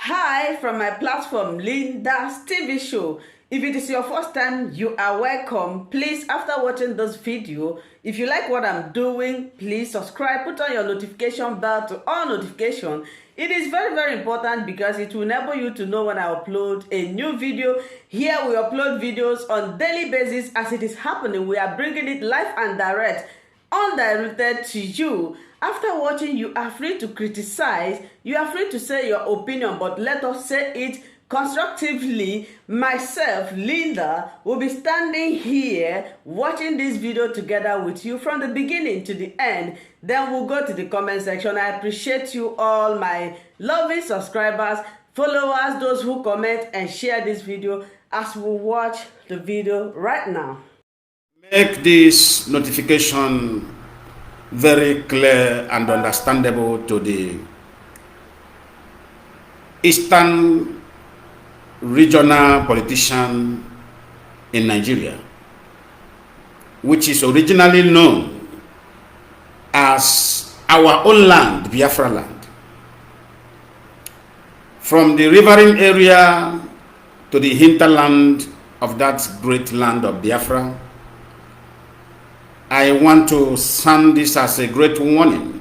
Hi from my platform, Linda's TV show. If it is your first time, you are welcome. Please, after watching this video, if you like what I'm doing, please subscribe, put on your notification bell to all notification. It is very, very important because it will enable you to know when I upload a new video. Here we upload videos on daily basis as it is happening. We are bringing it live and direct, undirected to you. After watching, you are free to criticize, you are free to say your opinion, but let us say it constructively. Myself, Linda, will be standing here watching this video together with you from the beginning to the end. Then we'll go to the comment section. I appreciate you all, my lovely subscribers, followers, those who comment and share this video as we watch the video right now. Make this notification very clear and understandable to the Eastern regional politician in Nigeria, which is originally known as our own land, Biafra land. From the riverine area to the hinterland of that great land of Biafra, I want to sound this as a great warning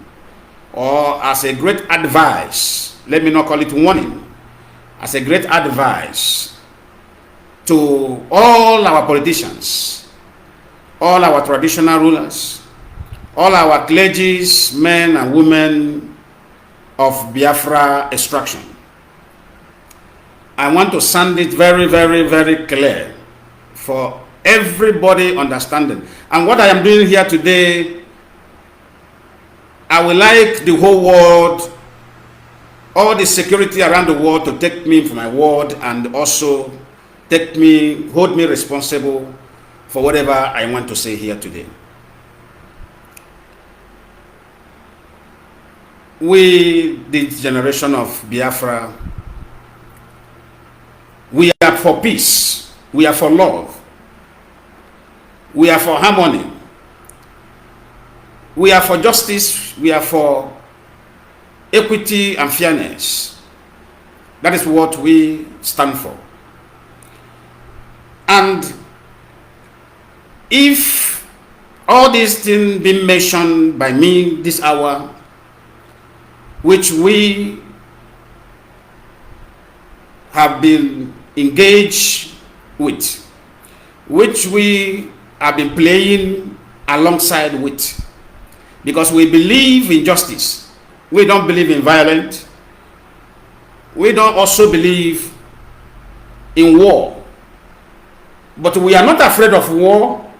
or as a great advice. Let me not call it warning, as a great advice to all our politicians, all our traditional rulers, all our clergies, men and women of Biafra extraction. I want to sound it very, very, very clear for everybody understanding. And what I am doing here today, I would like the whole world, all the security around the world, to take me for my word and also hold me responsible for whatever I want to say here today. We, the generation of Biafra, we are for peace, we are for love, we are for harmony, we are for justice, we are for equity and fairness. That is what we stand for. And if all these things being mentioned by me this hour, which we have been engaged with, which we have been playing alongside with, because we believe in justice. We don't believe in violence. We don't also believe in war. But we are not afraid of war.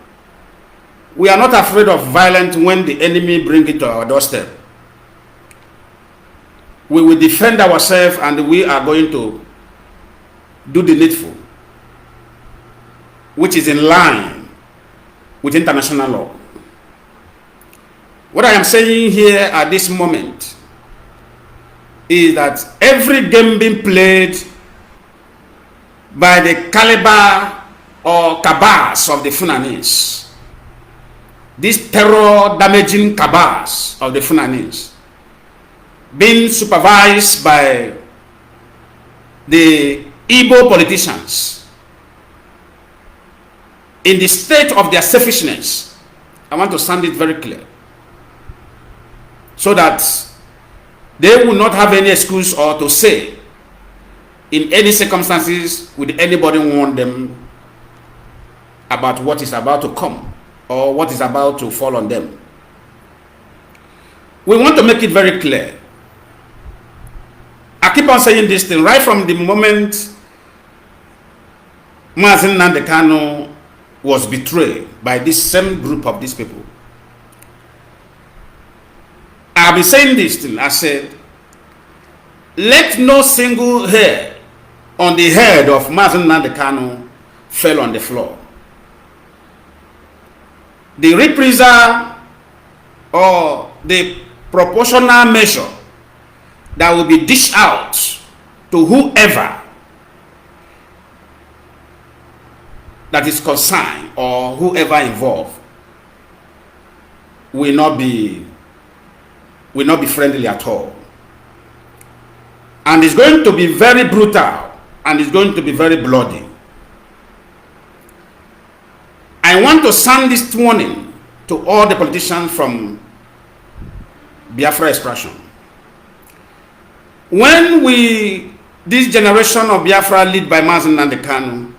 We are not afraid of violence when the enemy brings it to our doorstep. We will defend ourselves and we are going to do the needful, which is in line with international law. What I am saying here at this moment is that every game being played by the caliber or cabals of the Funanis, these terror damaging cabals of the Funanis, being supervised by the Igbo politicians in the state of their selfishness. I want to sound it very clear, so that they will not have any excuse or to say in any circumstances would anybody warn them about what is about to come or what is about to fall on them. We want to make it very clear. I keep on saying this thing right from the moment Nnamdi Kanu was betrayed by this same group of these people. I've been saying this thing. I said, let no single hair on the head of Nnamdi Kanu fell on the floor. The reprisal or the proportional measure that will be dished out to whoever that is concerned or whoever involved will not be friendly at all. And it's going to be very brutal and it's going to be very bloody. I want to sound this warning to all the politicians from Biafra expression. When this generation of Biafra led by Nnamdi Kanu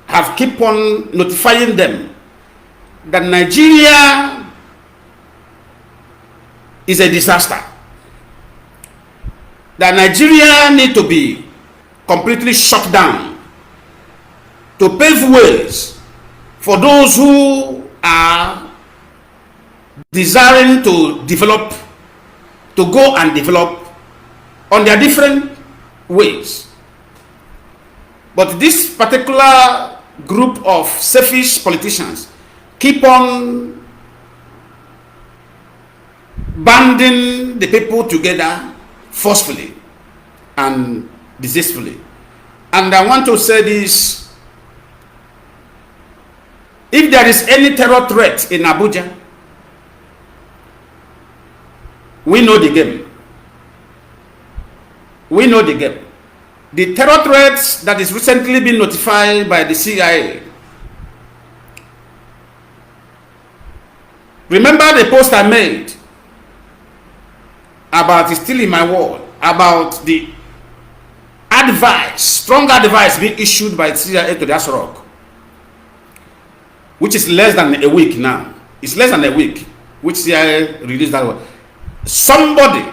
have keep on notifying them that Nigeria is a disaster, that Nigeria need to be completely shut down to pave ways for those who are desiring to develop, to go and develop on their different ways. But this particular group of selfish politicians keep on banding the people together forcefully and deceitfully. And I want to say this: if there is any terror threat in Abuja, we know the game. We know the game. The terror threats that is recently been notified by the CIA. Remember the post I made about, it's still in my wall, about the advice, strong advice being issued by CIA to the Asrock, which is less than a week now. It's less than a week, which CIA released that one. Somebody,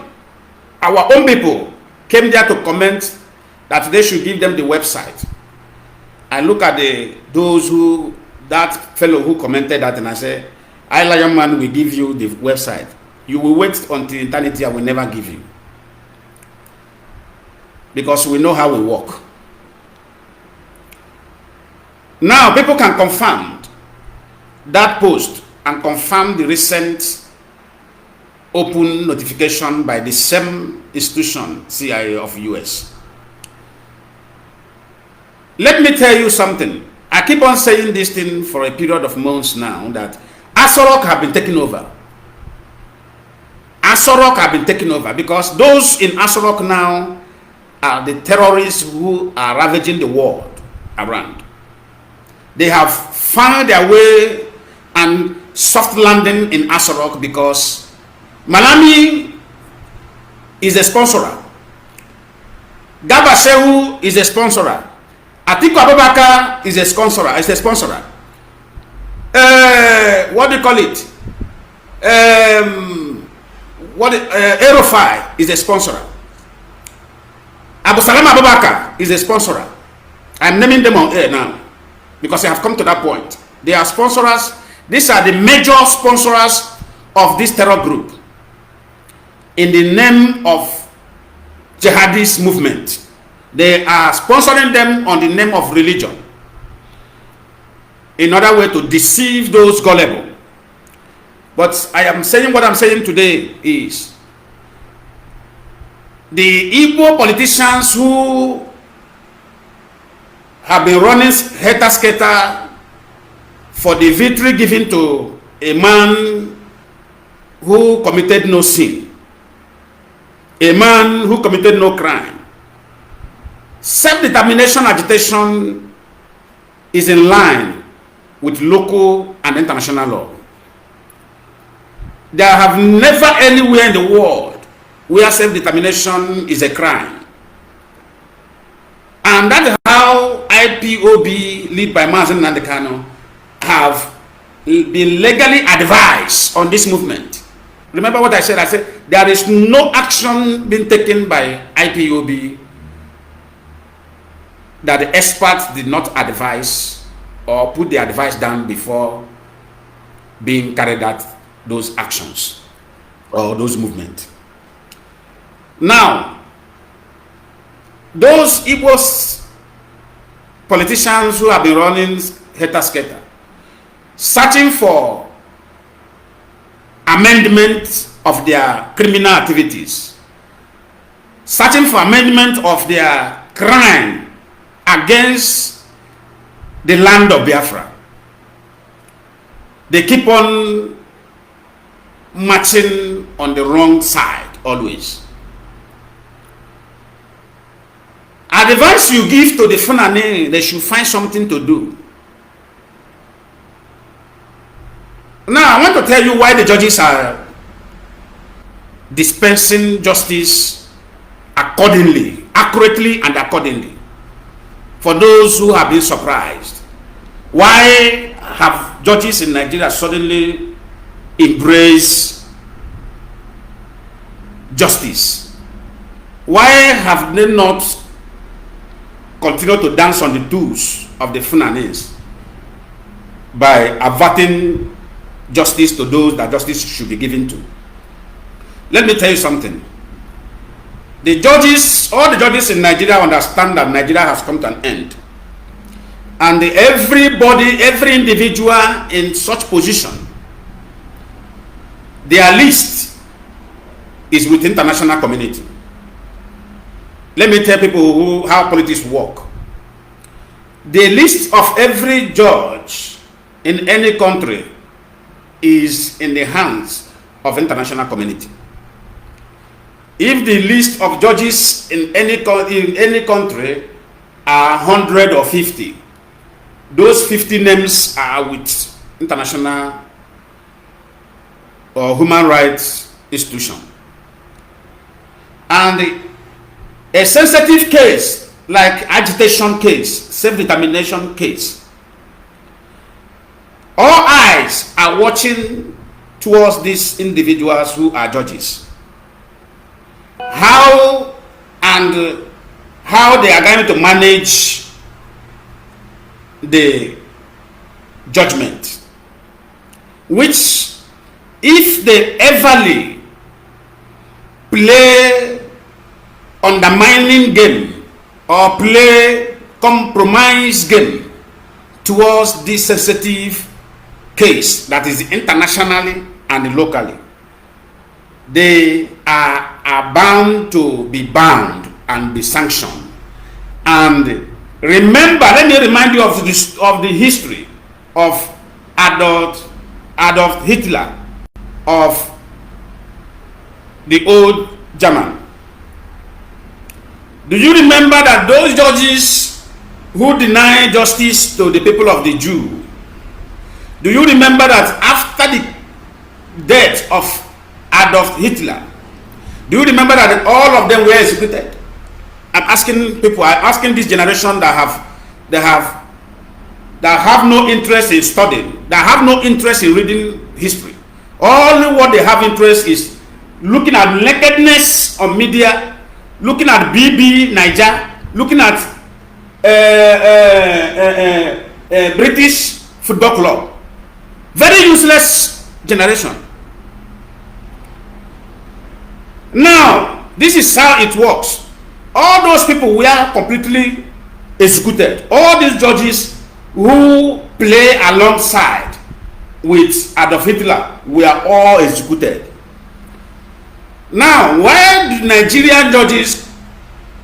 our own people, came there to comment that they should give them the website. I look at that fellow who commented that, and I say, I, Lion Man, will give you the website. You will wait until eternity, I will never give you. Because we know how we work. Now, people can confirm that post and confirm the recent open notification by the same institution, CIA of US. Let me tell you something. I keep on saying this thing for a period of months now, that Asrock have been taken over. Asrock have been taken over because those in Asrock now are the terrorists who are ravaging the world around. They have found their way and soft landing in Asrock because Malami is a sponsorer. Garba Shehu is a sponsorer. Atiku Abubakar is a sponsorer. What do you call it? Aerofy is a sponsorer. Abu Salam Abubakar is a sponsorer. I'm naming them on air now because I have come to that point. They are sponsors. These are the major sponsors of this terror group in the name of jihadist movement. They are sponsoring them on the name of religion in order way to deceive those gullible. But I am saying what I'm saying today is the Igbo politicians who have been running helter-skelter for the victory given to a man who committed no sin, a man who committed no crime. Self-determination agitation is in line with local and international law. There have never anywhere in the world where self-determination is a crime. And that is how IPOB, led by Nnamdi Kanu, have been legally advised on this movement. Remember what I said? I said there is no action being taken by IPOB that the experts did not advise or put the advice down before being carried out those actions or those movements. Now, those Igbo politicians who have been running helter-skelter, searching for amendment of their criminal activities, searching for amendment of their crime against the land of Biafra. They keep on marching on the wrong side always. advice you give to the Fulani, they should find something to do. Now, I want to tell you why the judges are dispensing justice accordingly, accurately and accordingly. For those who have been surprised, why have judges in Nigeria suddenly embraced justice? Why have they not continued to dance on the toes of the Funanis by averting justice to those that justice should be given to? Let me tell you something. The judges, all the judges in Nigeria understand that Nigeria has come to an end. And everybody, every individual in such position, their list is with international community. Let me tell people how politics work. The list of every judge in any country is in the hands of international community. If the list of judges in any country are 100 or 50, those 50 names are with international or human rights institution. And a sensitive case like agitation case, self-determination case, all eyes are watching towards these individuals who are judges. How they are going to manage the judgment, which if they everly play undermining game or play compromise game towards this sensitive case that is internationally and locally, they are bound to be bound and be sanctioned. And remember, let me remind you of the history of Adolf Hitler of the old German. Do you remember that those judges who deny justice to the people of the Jew, do you remember that after the death of Adolf Hitler, do you remember that all of them were executed? I'm asking people, I'm asking this generation that have no interest in studying, that have no interest in reading history. Only what they have interest is looking at nakedness on media, looking at BB Niger, looking at British football club. Very useless generation. Now, this is how it works. All those people were completely executed. All these judges who play alongside with Adolf Hitler were all executed. Now, why did Nigerian judges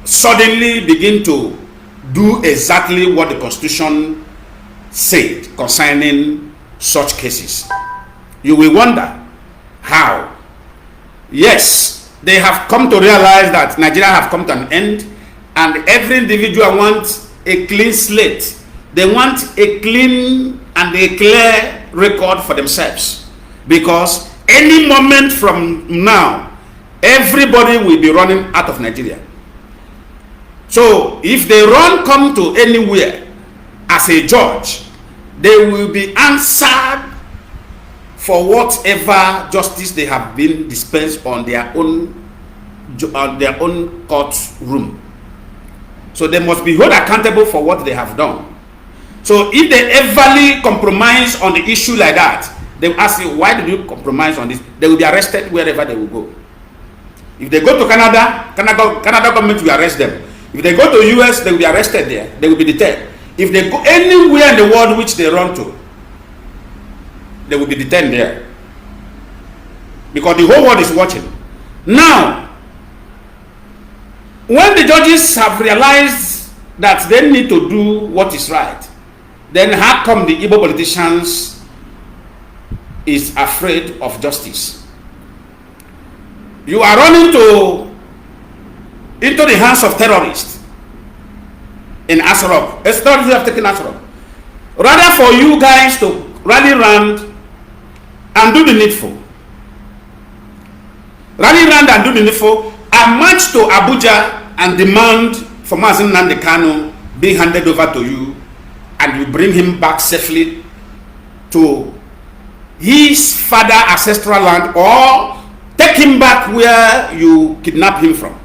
suddenly begin to do exactly what the Constitution said concerning such cases? You will wonder how. Yes, they have come to realize that Nigeria have come to an end, and every individual wants a clean slate. They want a clean and a clear record for themselves, because any moment from now, everybody will be running out of Nigeria. So if they come to anywhere as a judge, they will be answered for whatever justice they have been dispensed on their own courtroom. So they must be held accountable for what they have done. So if they everly compromise on the issue like that, they will ask you, why did you compromise on this? They will be arrested wherever they will go. If they go to Canada government will arrest them. If they go to US, they will be arrested there. They will be detained. If they go anywhere in the world which they run to, they will be detained there. Because the whole world is watching. Now, when the judges have realized that they need to do what is right, then how come the Igbo politicians is afraid of justice? You are running into the hands of terrorists. in Asarok. It's not you have taken Asarok. Rather for you guys to rally around and do the needful. Rally around and do the needful, and march to Abuja and demand for Mazen Nnamdi Kanu being handed over to you, and you bring him back safely to his father ancestral land, or take him back where you kidnapped him from.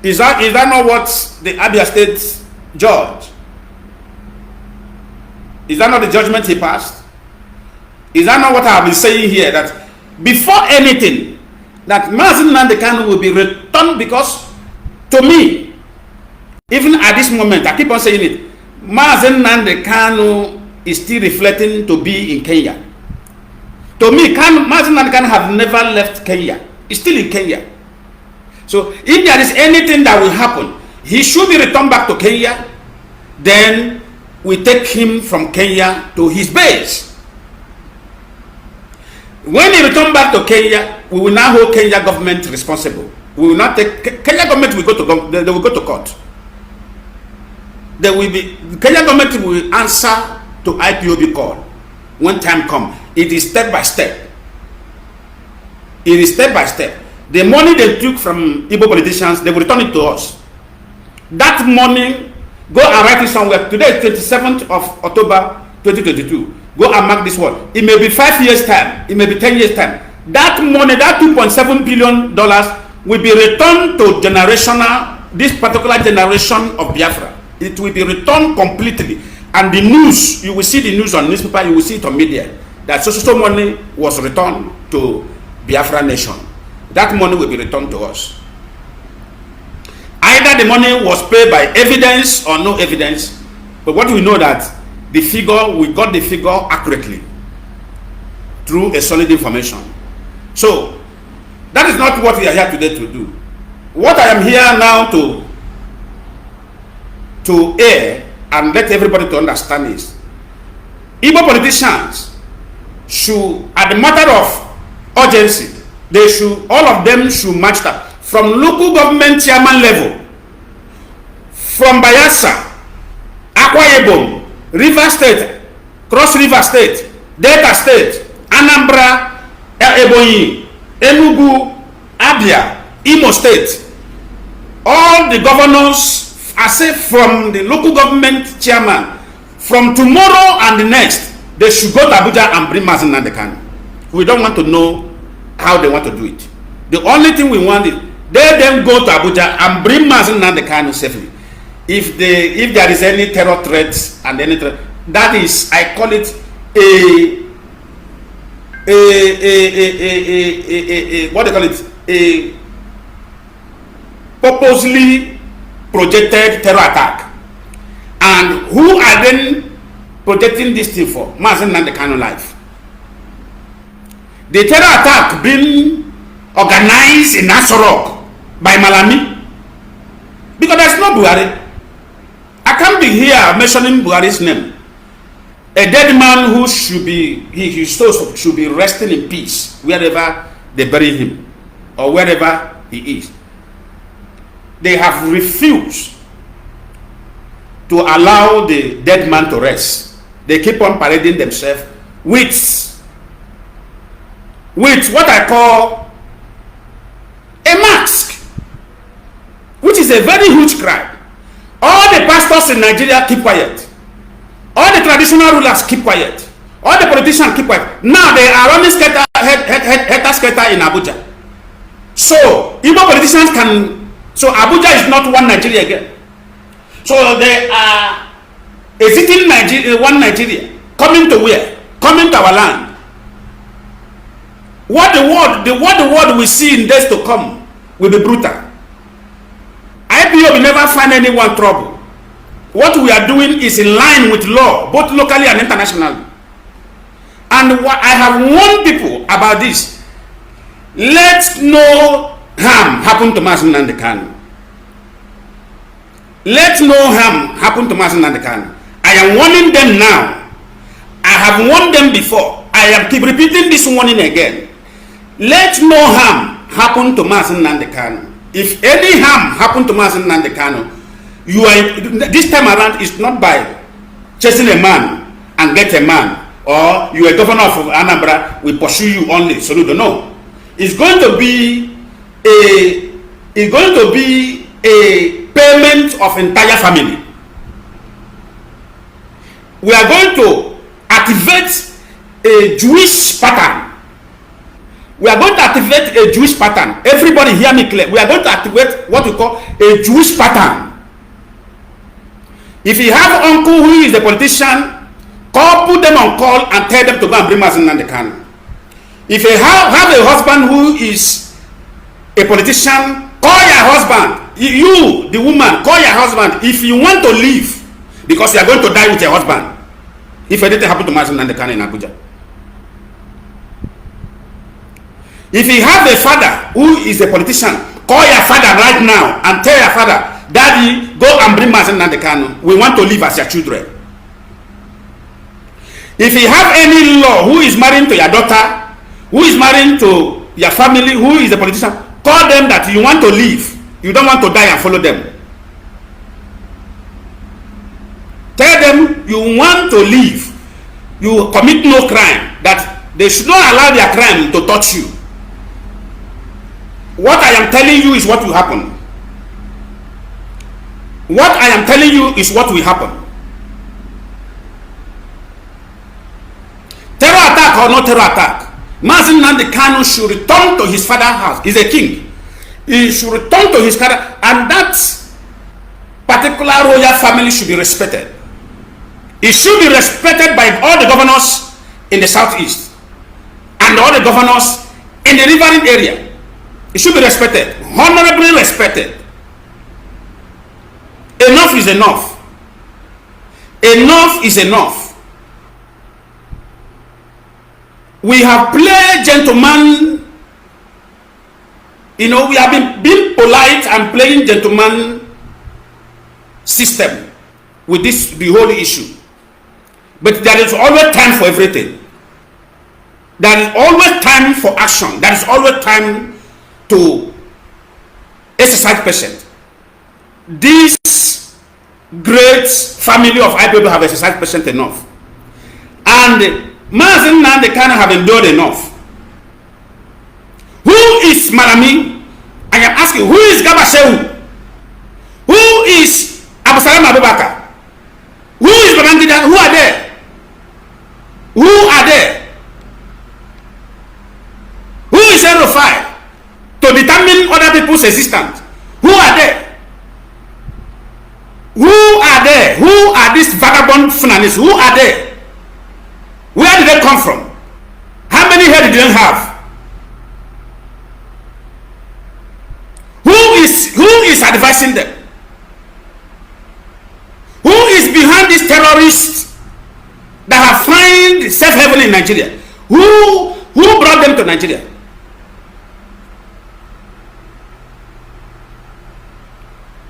Is that not what the Abia State judge? Is that not the judgment he passed? Is that not what I have been saying here? That before anything, that Mazen Nnamdi Kanu will be returned, because to me, even at this moment, I keep on saying it, Mazen Nnamdi Kanu is still reflecting to be in Kenya. To me, Mazen Nnamdi Kanu have never left Kenya. He's still in Kenya. So if there is anything that will happen, he should be returned back to Kenya. Then we take him from Kenya to his base. When he returns back to Kenya, we will now hold Kenya government responsible. We will not take Kenya government will go to court. Kenya government will answer to IPOB call when time comes. It is step by step. It is step by step. The money they took from Igbo politicians, they will return it to us. That money, go and write it somewhere. Today is 27th of October 2022. Go and mark this one. It may be 5 years time. It may be 10 years time. That money, that $2.7 billion will be returned to this particular generation of Biafra. It will be returned completely. And the news, you will see the news on newspaper, you will see it on media, that so money was returned to Biafra nation. That money will be returned to us. Either the money was paid by evidence or no evidence, but what we know that the figure, we got the figure accurately through a solid information. So that is not what we are here today to do. What I am here now to air and let everybody to understand is, Igbo politicians should, at the matter of urgency, all of them should match that from local government chairman level, from Bayelsa, Akwa Ibom, River State, Cross River State, Delta State, Anambra, Ebonyi, Enugu, Abia, Imo State. All the governors, I say from the local government chairman, from tomorrow and the next, they should go to Abuja and bring Mazen Nnamdi Kanu. We don't want to know how they want to do it. The only thing we want is they then go to Abuja and bring Mazen Nnamdi Kanu safely. If there is any terror threats and any threat, that is, I call it what they call it, a purposely projected terror attack. And who are then projecting this thing for? Mazen Nnamdi Kanu life. The terror attack being organized in Asarok by Malami, because there's no Buhari. I can't be here mentioning Buhari's name. A dead man who should be, his soul should be resting in peace wherever they bury him or wherever he is. They have refused to allow the dead man to rest. They keep on parading themselves with what I call a mask, which is a very huge crime. All the pastors in Nigeria keep quiet. All the traditional rulers keep quiet. All the politicians keep quiet. Now they are running scatter in Abuja. So Igbo politicians can. So Abuja is not one Nigeria again. So they are exiting one Nigeria, coming to where? Coming to our land. What the world will see in days to come will be brutal. IPO will never find anyone trouble. What we are doing is in line with law, both locally and internationally. And what I have warned people about this. Let no harm happen to Mazen Nnamdi Kanu. Let no harm happen to Mazen Nnamdi Kanu. I am warning them now. I have warned them before. I am keep repeating this warning again. Let no harm happen to Mazen Nnamdi Kanu. If any harm happen to Mazen Nnamdi Kanu, You are, this time around is not by chasing a man and get a man, or you are governor of Anambra, we pursue you only. So no. It's going to be a payment of entire family. We are going to activate a Jewish pattern. We are going to activate a Jewish pattern. Everybody hear me clear. We are going to activate what we call a Jewish pattern. If you have an uncle who is a politician, put them on call and tell them to go and bring Nnamdi Kanu. If you have a husband who is a politician, call your husband. You, the woman, call your husband if you want to leave, because you are going to die with your husband. If anything happen to Nnamdi Kanu in Abuja. If you have a father who is a politician, call your father right now and tell your father, Daddy, go and bring Nnamdi Kanu. We want to live as your children. If you have any law who is married to your daughter, who is married to your family, who is a politician, call them that you want to leave. You don't want to die and follow them. Tell them you want to leave. You commit no crime, that they should not allow their crime to touch you. What I am telling you is what will happen. What I am telling you is what will happen. Terror attack or no terror attack, Nnamdi Kanu should return to his father's house. He's a king. He should return to his father, and that particular royal family should be respected. It should be respected by all the governors in the southeast and all the governors in the riverine area. It should be respected, honorably respected. Enough is enough. Enough is enough. We have played gentleman, we have been being polite and playing gentleman system with the whole issue. But there is always time for everything. There is always time for action. There is always time to exercise patience. This great family of IPOB have exercised patience enough. And Nnamdi Kanu have endured enough. Who is Malami? I am asking, who is Gabashew? Who is Abu Salam Abubakar? Who is Babangida? Who are there? Who are there? Who is El-Rufai to determine other people's existence? Who are there? Who are there? Who are these vagabond Fulanis? Who are there? Where did they come from? How many hair did they have? Who is advising them? Who is behind these terrorists that have found safe haven in Nigeria? Who brought them to Nigeria?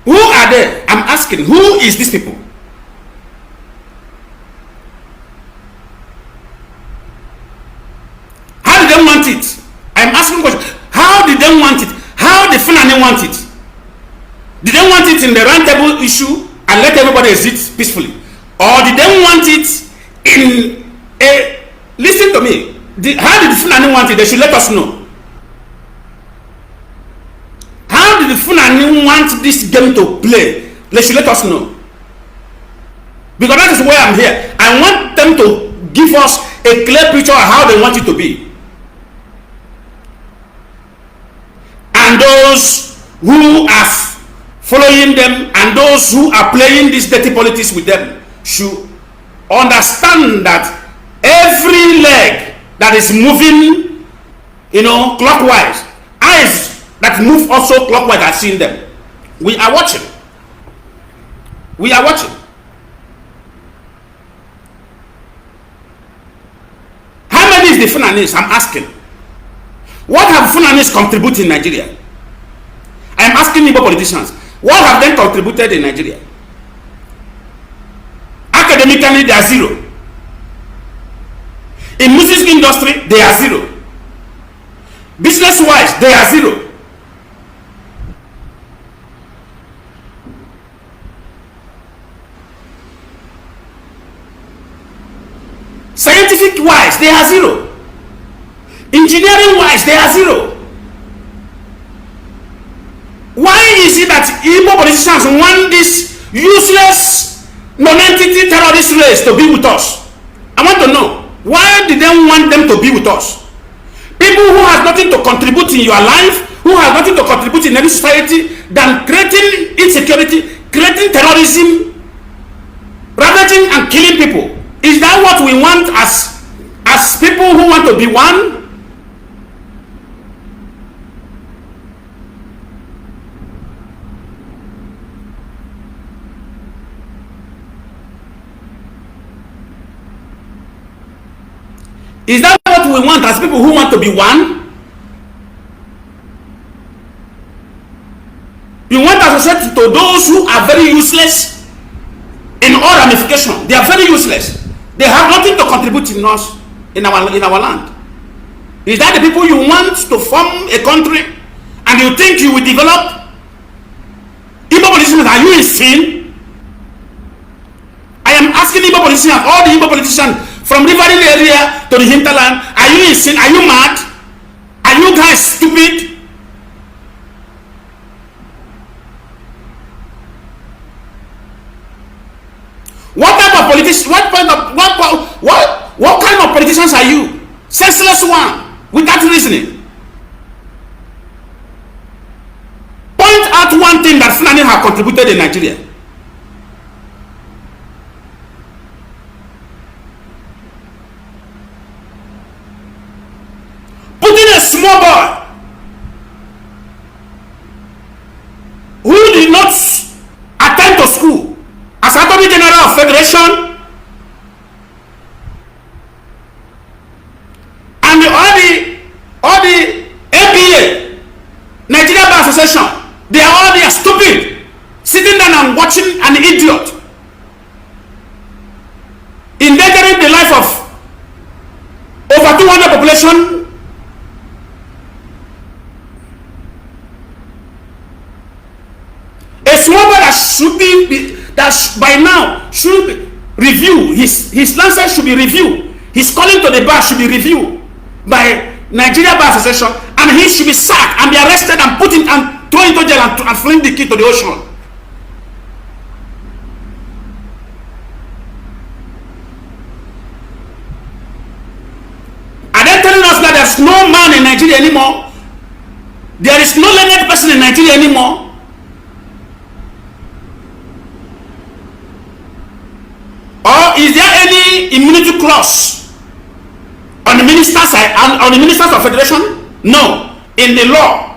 Who are they? I'm asking, who is these people? How did they want it? I'm asking questions. How did they want it? How did Fulani want it? Did they want it in the round table issue and let everybody exit peacefully? Or did they want it in a... Listen to me. How did the Fulani want it? They should let us know. How did the Fulani want this game to play? They should let us know. Because that is why I'm here. I want them to give us a clear picture of how they want it to be. And those who are following them and those who are playing this dirty politics with them should understand that every leg that is moving, clockwise, eyes that move also clockwise are seeing them. We are watching. We are watching. How many is the Fulanis? I'm asking. What have Fulanis contributed in Nigeria? I am asking Igbo politicians. What have they contributed in Nigeria? Academically, they are zero. In music industry, they are zero. Business-wise, they are zero. Scientific wise, they are zero. Engineering wise, they are zero. Why is it that Igbo politicians want this useless non-entity terrorist race to be with us? I want to know, why did they want them to be with us? People who have nothing to contribute in your life, who have nothing to contribute in any society than creating insecurity, creating terrorism, ravaging and killing people. Is that what we want as people who want to be one? Is that what we want as people who want to be one? You want to associate to those who are very useless in all ramifications. They are very useless. They have nothing to contribute in us, in our land. Is that the people you want to form a country and you think you will develop? Igbo politicians, are you insane? I am asking Igbo politicians, all the Igbo politicians from riverine area to the hinterland, are you insane? Are you mad? Are you guys stupid? What type of politicians? What kind of politicians are you? Senseless one, without reasoning. Point out one thing that Fulani have contributed in Nigeria. Putting a small boy who did not attend to school as Attorney General of Federation, and all the ABA, Nigeria Bar Association, they are stupid, sitting down and watching an idiot endangering the life of over 200 population. A small boy that should be, that by now should review his license, should be reviewed. His calling to the bar should be reviewed by Nigeria Bar Association, and he should be sacked and be arrested and put in and thrown into jail and fling the key to the ocean. Are they telling us that there's no man in Nigeria anymore? There is no learned person in Nigeria anymore? Or is there any immunity clause on the ministers on the ministers of federation? No. In the law,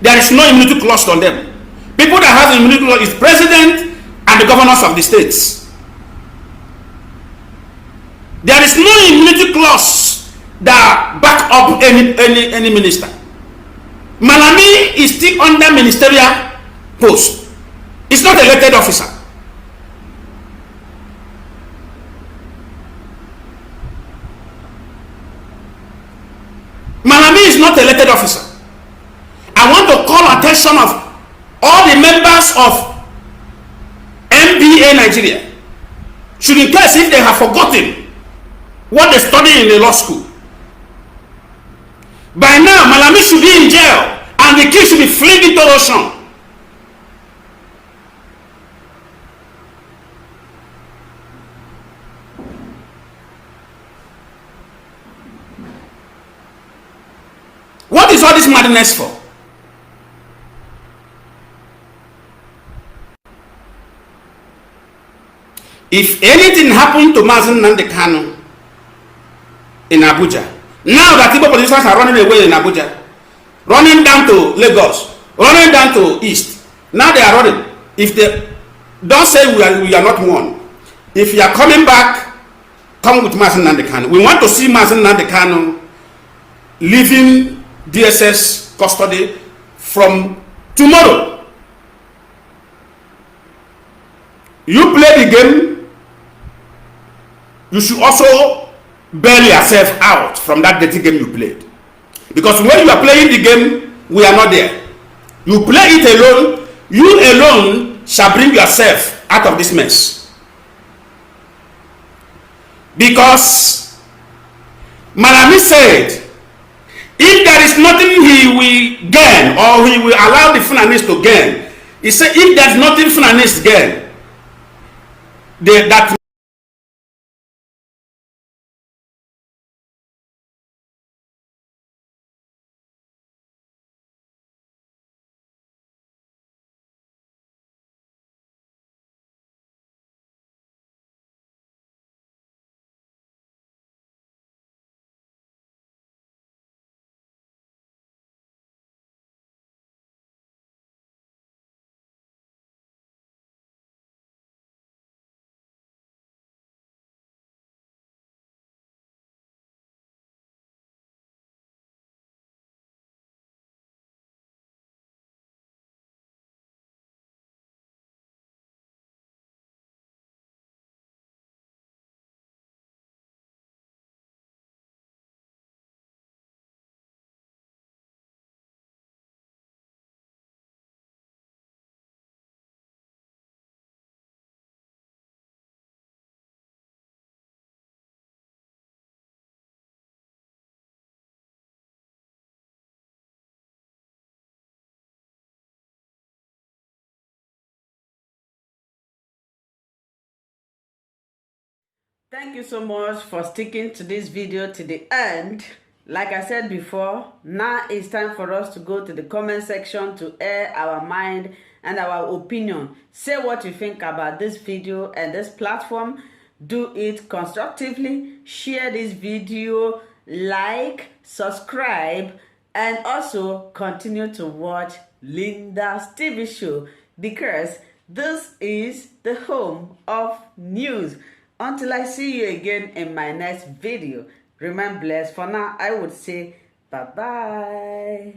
there is no immunity clause on them. People that have immunity clause is president and the governors of the states. There is no immunity clause that back up any minister. Malami is still under ministerial post. It's not elected officer. Malami is not elected officer. I want to call attention of all the members of MBA Nigeria, should in case if they have forgotten what they study in the law school. By now, Malami should be in jail and the key should be flinged into the ocean. What is all this madness for? If anything happened to Nnamdi Kanu in Abuja, now that Igbo politicians are running away in Abuja, running down to Lagos, running down to East, now they are running. If they don't say we are not one, if you are coming back, come with Nnamdi Kanu. We want to see Nnamdi Kanu leaving DSS custody from tomorrow. You play the game, you should also bail yourself out from that dirty game you played. Because when you are playing the game, we are not there. You play it alone, you alone shall bring yourself out of this mess. Because Malami said, if there is nothing he will gain or he will allow the Fulanis to gain, he said, if there's nothing Fulanis gain, that. Thank you so much for sticking to this video to the end. Like I said before, now it's time for us to go to the comment section to air our mind and our opinion. Say what you think about this video and this platform. Do it constructively. Share this video, like, subscribe, and also continue to watch Linda's TV show, because this is the home of news. Until I see you again in my next video, remain blessed. For now, I would say bye-bye.